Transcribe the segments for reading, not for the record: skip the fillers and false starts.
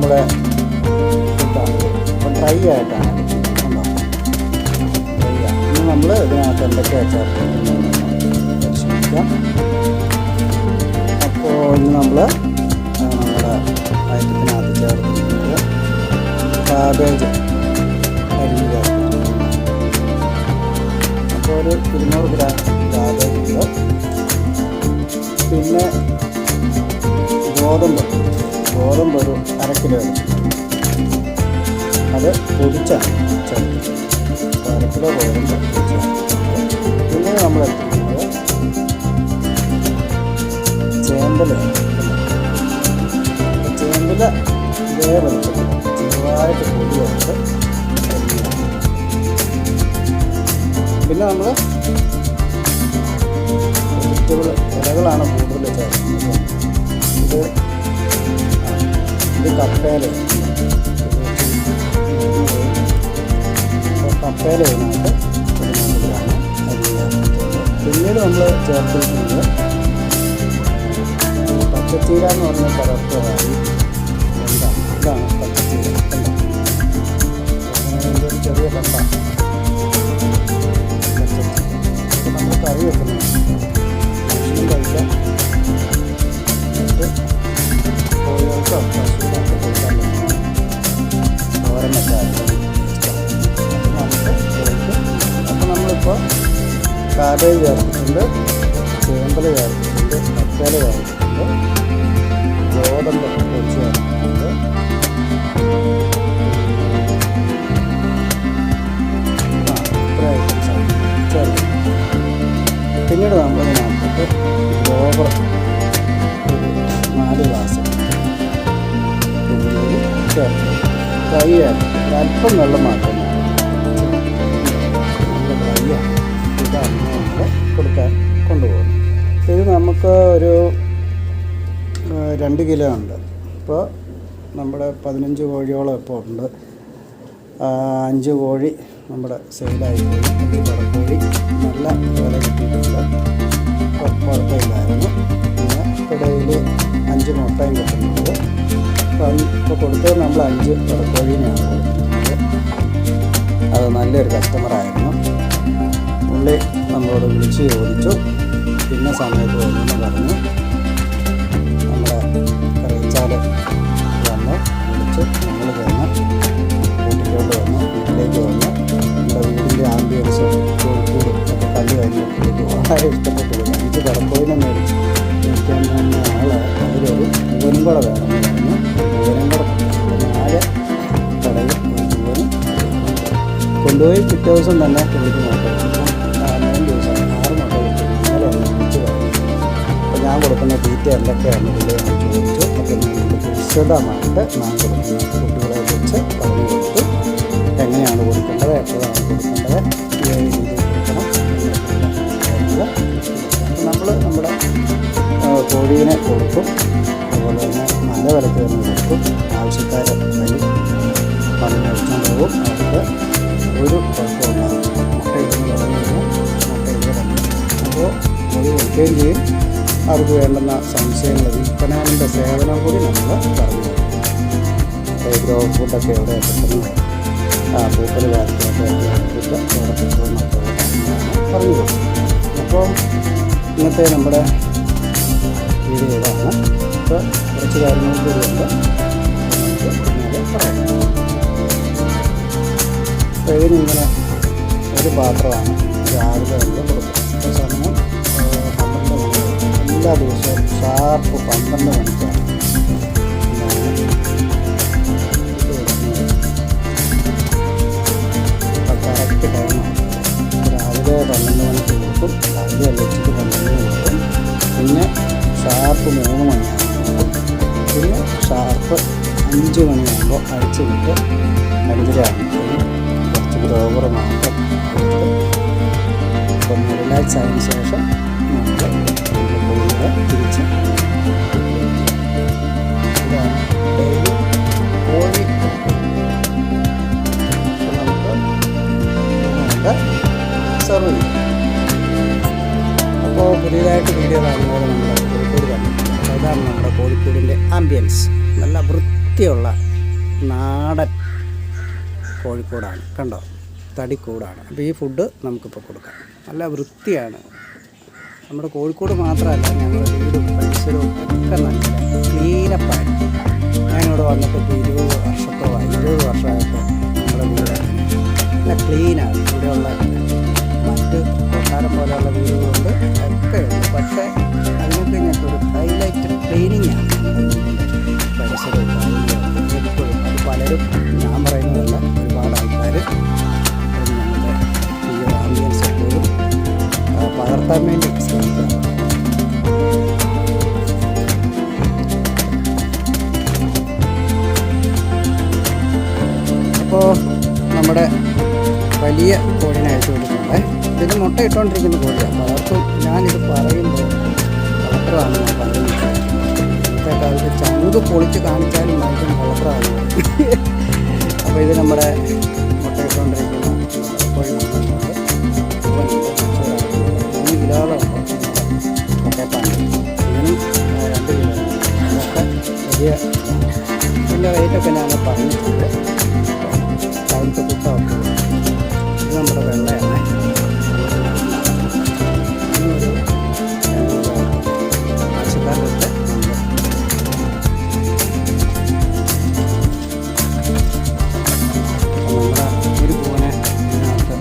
നമ്മുടെ ഇപ്പം ഡ്രൈ ആയിട്ടാണ് ഉണ്ടോ ഡ്രൈ ആണ്. ഇനി നമ്മൾ ഇതിനകത്ത് എന്തൊക്കെയാണ് ചേർക്കുന്നത് പരിശോധിക്കാം. അപ്പോൾ ഇന്ന് നമ്മൾ നമ്മുടെ ഐറ്റത്തിനകത്ത് ചേർക്കുന്നത് കാബേജ് അരിഞ്ഞ് ചേർക്കുന്നത്. അപ്പോൾ ഒരു 200 ഗ്രാം കാബേജ് ഉണ്ട്. പിന്നെ ഗോതമ്പ് ഒരു 1/2 കിലോ അത് പൊടിച്ചാണ് ചേർക്കുന്നത്. 1/2 കിലോ ഗോതമ്പ് പൊടിച്ചാണ്. പിന്നെ നമ്മൾ എടുക്കുന്നത് ചേമ്പല ഇതേ വെളുപ്പം ചെറുതായിട്ട് പൊടിയായിട്ട്. പിന്നെ നമ്മൾ വെജിറ്റബിൾ ഇലകളാണ് കൂടുതൽ ചേർക്കുന്നത്. ഇത് കപ്പേല ഇതിനകത്ത് പിന്നീട് നമ്മൾ ചേർത്തിരിക്കുന്നത് പച്ചച്ചീര എന്ന് പറഞ്ഞ പരപ്പതാണ്. ഇതാണ് പച്ചച്ചീര. അതിൻ്റെ ഒരു ചെറിയ കപ്പ നമ്മൾ കറി വെക്കുന്നത് ഭക്ഷണം കഴിക്കാൻ കോഴികൾക്കോ പശുവിനൊക്കെ കൊടുക്കാൻ പറ്റുന്ന തോരൻ വെച്ചാലും അപ്പോൾ നമ്മളിപ്പോൾ കാബേജ് ചേർത്തിട്ടുണ്ട്, ചേമ്പല ചേർത്തിട്ടുണ്ട്, കപ്പേല ചേർത്തിട്ടുണ്ട്, ഗോതമ്പ് പൊടിച്ച് ചേർത്തിട്ടുണ്ട്, ഇത്ര ഐറ്റംസാണ് ചേർക്കുന്നത്. പിന്നീട് നമ്മളിതിനകത്ത് ഗോബർ ഒരു 4 ഗ്ലാസ് ചേർത്ത് ഫ്രൈ ആയിട്ട് ഒരല്പം വെള്ളം മാത്രം നല്ല ഫ്രൈ ആണ്. ഇതാണ് നമ്മൾ കൊടുക്കാൻ കൊണ്ടുപോകുന്നത്. ഇത് നമുക്ക് ഒരു 2 കിലോ ഉണ്ട്. ഇപ്പോൾ നമ്മുടെ 15 കോഴിയോളം ഇപ്പോൾ ഉണ്ട്. 5 കോഴി നമ്മുടെ സെയിലായി പോയി. 5 പടക്കോഴി നല്ല വില കിട്ടിയിട്ടുണ്ട്. കുഴപ്പമില്ലായിരുന്നു. പിന്നെ ഇടയിൽ 5 മുട്ടയും കിട്ടുന്നത്. ഇപ്പോൾ കൊടുത്തത് നമ്മൾ 5 പടക്കോഴീനെയാണ് കൊടുത്തിരിക്കുന്നത്. അത് നല്ലൊരു കസ്റ്റമറായിരുന്നു. പുള്ളി നമ്മളോട് വിളിച്ച് ചോദിച്ചു. പിന്നെ സമയത്ത് വന്നെന്ന് പറഞ്ഞു. നമ്മുടെ കറിച്ചാൽ വന്ന് വിളിച്ച് നമ്മൾ ചെന്ന് വീട്ടിലോട്ട് വന്ന് വീട്ടിലേക്ക് വന്ന് നമ്മുടെ വീടിൻ്റെ ആംബിയൻസ് കോഴിക്കോട് ഒക്കെ കണ്ടു കഴിഞ്ഞിട്ട് വളരെ ഇഷ്ടപ്പെട്ടു പോയി. 5 പടക്കോഴിനെ മേടിച്ചു കഴിക്കാൻ വന്ന ആൾ അതിലൊരു പൂവനും കൂടെ വേണമെന്ന് പറഞ്ഞു. പൂവനും കൂടെ 4 കടയിൽ പൂവനും കൊണ്ടുപോയി. പിറ്റേ ദിവസം തന്നെ പുള്ളിക്ക് നോക്കാം. 3 ദിവസം 6 മുട്ട കിട്ടി. ഇന്നലെ ഒന്ന് വിളിച്ച് പറഞ്ഞു. അപ്പോൾ ഞാൻ കൊടുക്കുന്ന തീറ്റ എന്തൊക്കെയാണെന്ന് പുള്ളി ഞാൻ ചോദിച്ചു. അപ്പോൾ നിങ്ങൾക്ക് വിശദമായിട്ട് ഞാൻ കൊടുക്കുന്ന കുട്ടികളെ കുറിച്ച് പറഞ്ഞു കൊടുത്തു. എങ്ങനെയാണ് കൊടുക്കേണ്ടത്, എപ്പോഴാണ് കൊടുക്കേണ്ടത്, ഏത് രീതിയിൽ കൊടുക്കണം എന്നുള്ള. നമ്മൾ നമ്മുടെ കോഴീനെ കൊടുക്കും. അതുപോലെ തന്നെ നല്ല വിലക്ക് തന്നെ കൊടുക്കും. ആവശ്യക്കാർ വരും, പണം കഴിച്ചുകൊണ്ട് പോകും. അവർക്ക് ഒരു കുഴപ്പമുണ്ടാകും. മുട്ട ഇടുന്ന പറഞ്ഞു കഴിഞ്ഞാൽ മുട്ട ഇടുക തന്നെ. അപ്പോൾ കോഴി കൊടുക്കുകയും ചെയ്യും. അവർക്ക് വേണ്ടുന്ന സംശയങ്ങൾ വിൽപ്പനാവിൻ്റെ സേവനം കൂടി നമ്മൾ പറഞ്ഞു കൊടുക്കും. ഗ്രോ ഫുഡൊക്കെ എവിടെ കിട്ടുന്നത്, പൂപ്പൽ കാലത്തൊക്കെ ഫുഡ് എവിടെ കിട്ടുമെന്നൊക്കെ പറഞ്ഞു കൊടുക്കും. അപ്പോൾ ഇന്നത്തെ നമ്മുടെ വീഡിയോ ഇതാണ്. ഇപ്പോൾ കുറച്ച് കാര്യങ്ങൾ കൂടിയുണ്ട് നമുക്ക് പിന്നീട് പറയാം. അപ്പോൾ ഇതിനിങ്ങനെ ഒരു പാത്രമാണ് രാവിലെ നമ്മൾ കൊടുക്കും. ഇപ്പോൾ സമയം 12 മണി. എല്ലാ ദിവസവും ഷാർപ്പ് 12 മണിക്കാണ് കറക്റ്റ് ടൈമാണ്. രാവിലെ 12 മണിക്ക് കൊടുക്കും. രാവിലെ അല്ല, ഉച്ചയ്ക്ക് 12 കൊടുക്കും. പിന്നെ ഷാർപ്പ് 3 മണിയാകുമ്പോൾ, പിന്നെ ഷാർപ്പ് 5 മണിയാകുമ്പോൾ അടിച്ച് വിട്ട് 5:30 ആകുമ്പോഴത്തേനും കുറച്ച് ഗ്രോവർ മാത്രം കൊടുത്ത് ഒന്ന് റിലാക്സ് ആയതിനു ശേഷം നമ്മൾ കോഴികളെ തിരിച്ച് ഇതാണ് ഡെയിലി കോഴി. നമുക്ക് സെർവ് ചെയ്യും. അപ്പോൾ പുതിയതായിട്ട് വീഡിയോ കാണുന്നത് നമ്മുടെ കോഴിക്കോട് കണ്ടിട്ടുണ്ട്. അതാണ് നമ്മുടെ കോഴിക്കോടിൻ്റെ ആംബിയൻസ്. നല്ല വൃത്തിയുള്ള നാടൻ കോഴിക്കൂടാണ്, കണ്ടോ, തടിക്കൂടാണ്. അപ്പോൾ ഈ ഫുഡ് നമുക്കിപ്പോൾ കൊടുക്കാം. നല്ല വൃത്തിയാണ്. നമ്മുടെ കോഴിക്കോട് മാത്രമല്ല, ഞങ്ങളുടെ വീടും പരിസരവും ഒക്കെ നല്ല ക്ലീനപ്പാണ്. ഞാനിവിടെ വന്നിട്ട് ഇപ്പോൾ 20 വർഷമായിട്ട് നമ്മുടെ വീട് നല്ല ക്ലീനാണ്. ഇവിടെയുള്ള മറ്റ് കൊട്ടാരം പോലെയുള്ള വീടുകളുണ്ട്, ഒക്കെ ഉണ്ട്. പക്ഷേ അതിനൊക്കെ ഇങ്ങനത്തെ ഒരു ഹൈലൈറ്റ് ക്ലീനിങ്ങാണ് പരിസരവും എപ്പോഴും. അത് പലരും, ഞാൻ പറയുന്നതല്ല, ഒരുപാട് ആൾക്കാർ നമ്മുടെ ഈ ആംബിയൻസ് എപ്പോഴും പകർത്താൻ വേണ്ടി ശ്രമിക്കാം. അപ്പോൾ നമ്മുടെ വലിയ കോഴിനെ അയച്ചു കൊടുക്കുന്നുണ്ട്. ഇതിന് മുട്ട ഇട്ടുകൊണ്ടിരിക്കുന്ന കോഴിയാണ്. പലർക്കും ഞാനിത് പറയുമ്പോൾ കളത്രമാണ് ഞാൻ പറയുന്നത്. ഇന്നത്തെ കാലത്ത് ചങ്ക് പൊളിച്ച് കാണിച്ചാലും മനുഷ്യൻ കളത്രമാണ്. അപ്പോൾ ഇത് നമ്മുടെ മുട്ട ഇട്ടുകൊണ്ടിരിക്കുന്ന കോഴി മുട്ടയുണ്ട്. 3 കിലോകളുണ്ട് മുട്ടയപ്പാണ്. ഇതിനും 2 കിലോ. അതൊക്കെ വലിയ ഇതിൻ്റെ റേറ്റൊക്കെ ഞാൻ പറഞ്ഞിട്ടുണ്ട്. ടൈംസ് കുട്ടൊക്കെ ഇത് നമ്മുടെ വെള്ളയാണ്. ഒരു ആവശ്യക്കാരുടെ നമ്മുടെ ഒരു പൂനെ ഇതിനകത്ത്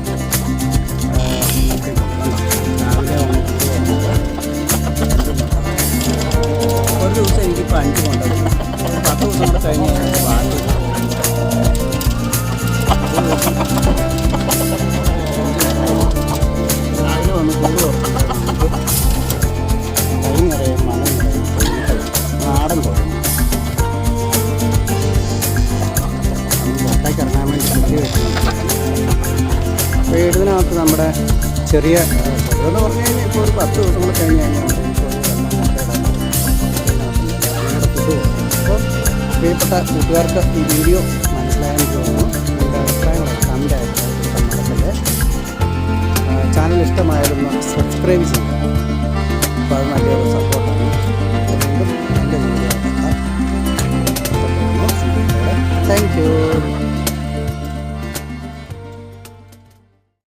രാവിലെ ഒരു ദിവസം എനിക്കിപ്പോൾ 5 കൊണ്ടുവരും. 10 ദിവസം കൂടെ കഴിഞ്ഞ് കഴിഞ്ഞാൽ ബാക്കി രാവിലെ വന്ന് കൂട് തുറക്കുമ്പോൾ കൈ നിറയും മണം നിറയും നാടൻ കോഴി. പുറത്തേക്ക് ഇറങ്ങാൻ വേണ്ടി കമ്പി വെക്കുന്നുണ്ട്. അപ്പോൾ ഇതിനകത്ത് നമ്മുടെ ചെറിയ എന്ന് പറഞ്ഞു കഴിഞ്ഞാൽ ഇപ്പോൾ ഒരു 10 ദിവസം കൂടെ കഴിഞ്ഞ് കഴിഞ്ഞാൽ അപ്പോൾ പ്രിയപ്പെട്ട കൂട്ടുകാർക്ക് ഈ വീഡിയോ മനസ്സിലായെന്ന് തോന്നുന്നു. നിങ്ങളുടെ അഭിപ്രായങ്ങളൊക്കെ കമൻ്റ് നടക്കല്ലേ. ചാനൽ ഇഷ്ടമായാലൊന്ന് സബ്സ്ക്രൈബ് ചെയ്യുക. അപ്പോൾ അത് നല്ലൊരു സപ്പോർട്ടാണ്. വീണ്ടും നല്ല വീഡിയോ കാണാം. Thank you.